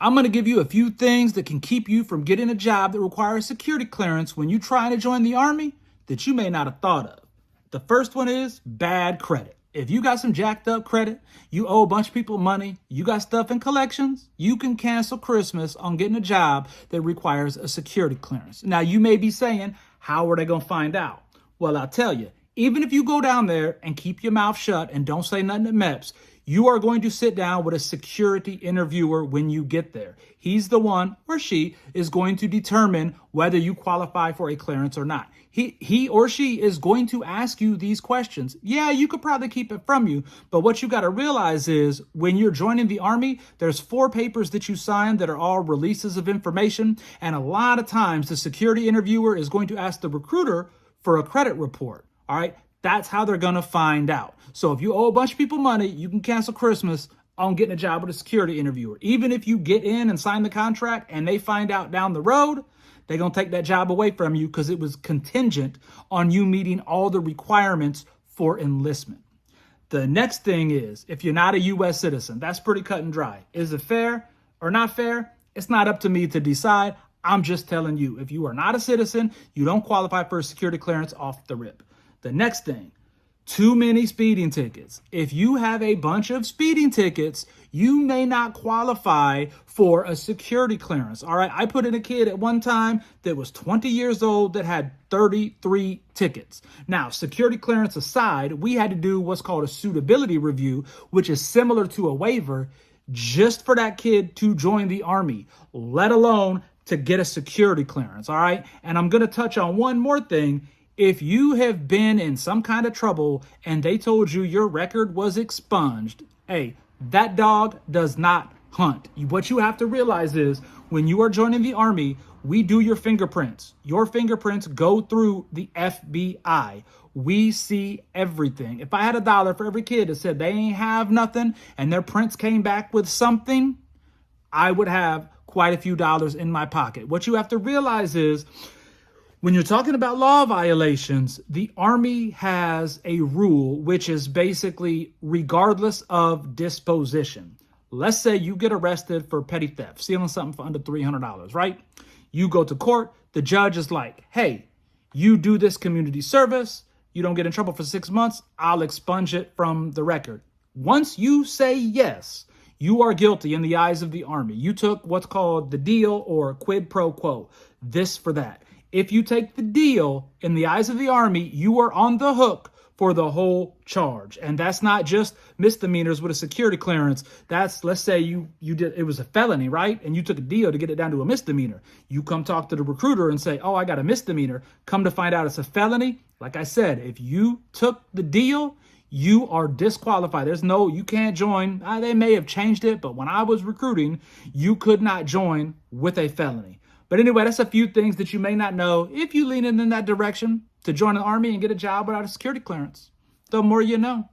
I'm going to give you a few things that can keep you from getting a job that requires security clearance when you're trying to join the Army that you may not have thought of. The first one is bad credit. If you got some jacked up credit, you owe a bunch of people money, you got stuff in collections, you can cancel Christmas on getting a job that requires a security clearance. Now, you may be saying, how are they going to find out? Well, I'll tell you, even if you go down there and keep your mouth shut and don't say nothing to MEPS, you are going to sit down with a security interviewer when you get there. He's the one or she is going to determine whether you qualify for a clearance or not. He or she is going to ask you these questions. Yeah, you could probably keep it from you, but what you got to realize is when you're joining the Army, there's 4 papers that you sign that are all releases of information, and a lot of times the security interviewer is going to ask the recruiter for a credit report. All right. That's how they're going to find out. So if you owe a bunch of people money, you can cancel Christmas on getting a job with a security interviewer. Even if you get in and sign the contract and they find out down the road, they're going to take that job away from you because it was contingent on you meeting all the requirements for enlistment. The next thing is, if you're not a U.S. citizen, that's pretty cut and dry. Is it fair or not fair? It's not up to me to decide. I'm just telling you, if you are not a citizen, you don't qualify for a security clearance off the rip. The next thing, too many speeding tickets. If you have a bunch of speeding tickets, you may not qualify for a security clearance. All right, I put in a kid at one time that was 20 years old that had 33 tickets. Now, security clearance aside, we had to do what's called a suitability review, which is similar to a waiver just for that kid to join the Army, let alone to get a security clearance. All right, and I'm going to touch on one more thing. If you have been in some kind of trouble and they told you your record was expunged, hey, that dog does not hunt. What you have to realize is when you are joining the Army, we do your fingerprints. Your fingerprints go through the FBI. We see everything. If I had $1 for every kid that said they ain't have nothing and their prints came back with something, I would have quite a few dollars in my pocket. What you have to realize is when you're talking about law violations, the Army has a rule which is basically regardless of disposition. Let's say you get arrested for petty theft, stealing something for under $300, right? You go to court, the judge is like, hey, you do this community service, you don't get in trouble for 6 months, I'll expunge it from the record. Once you say yes, you are guilty in the eyes of the Army. You took what's called the deal or quid pro quo, this for that. If you take the deal in the eyes of the Army, you are on the hook for the whole charge. And that's not just misdemeanors with a security clearance. That's, let's say you did, it was a felony, right? And you took a deal to get it down to a misdemeanor. You come talk to the recruiter and say, oh, I got a misdemeanor. Come to find out it's a felony. Like I said, if you took the deal, you are disqualified. There's no, you can't join. They may have changed it, but when I was recruiting, you could not join with a felony. But anyway, that's a few things that you may not know if you lean in that direction to join the Army and get a job without a security clearance. The more you know.